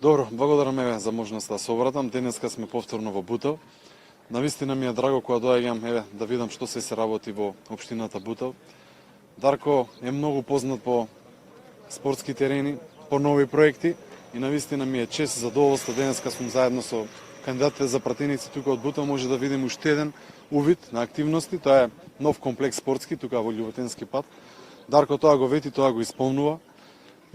Добро, благодарам еве за можноста да се обратам. Денеска сме повторно во Бутел. Навистина ми е драго кога доаѓам еве да видам што се работи во општината Бутел. Дарко е многу познат по спортски терени, по нови проекти и навистина ми е чест и задоволство денеска сум заедно со кандидатите за пратеници тука од Бутел. Може да видим уште еден увид на активности. Тоа е нов комплекс спортски тука во Љуботенски пат. Дарко тоа го вети, тоа го исполнува.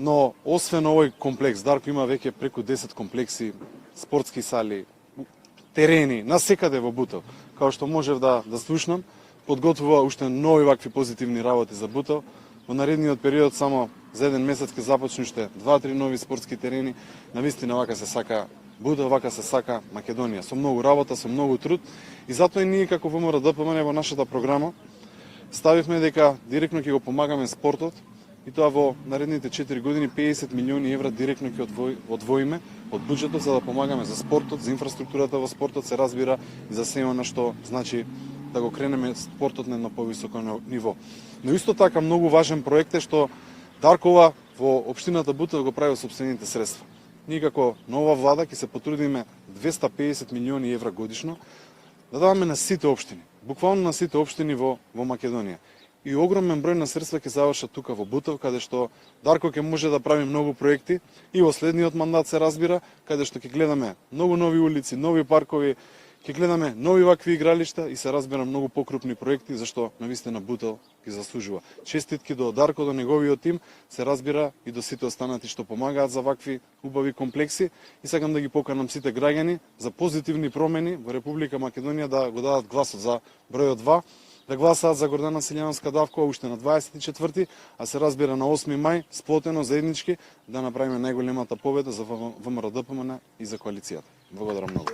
Но освен овој комплекс, Дарко има веќе преку 10 комплекси, спортски сали, терени, насекаде во Бутел. Као што можев да слушнам, подготвува уште нови вакви позитивни работи за Бутел. Во наредниот период само за еден месец ќе започне уште 2-3 нови спортски терени. Навистина вака се сака Бутел, вака се сака Македонија, со многу работа, со многу труд. И затоа и ние како ВМРО-ДПМН во нашата програма ставивме дека директно ќе го помагаме спортот, и тоа во наредните 4 години 50 милиони евра директно ќе одвоиме од буџетот за да помагаме за спортот, за инфраструктурата во спортот, се разбира, и за се она што значи да го кренеме спортот на едно повисоко ниво. Но исто така многу важен проект е што Даркова во општината Бутел го прави сопствените средства. Ние како нова влада ќе се потрудиме 250 милиони евра годишно да даваме на сите општини, буквално на сите општини во Македонија. И огромен број на средства ќе завршат тука во Бутел, каде што Дарко ќе може да прави многу проекти и во следниот мандат се разбира, каде што ќе гледаме многу нови улици, нови паркови, ќе гледаме нови вакви игралишта и се разбира многу покрупни проекти, зашто навистина Бутел ги заслужува. Честитки до Дарко, до неговиот тим, се разбира и до сите останати што помагаат за вакви убави комплекси, и сакам да ги поканам сите граѓани за позитивни промени во Република Македонија да го дадат гласот за бројот 2, да гласаат за Гордана Силјановска Давкова уште на 24-ти, а се разбира на 8 мај, сплотено, заеднички, да направиме најголемата победа за ВМРО-ДПМН и за коалицијата. Благодарам многу.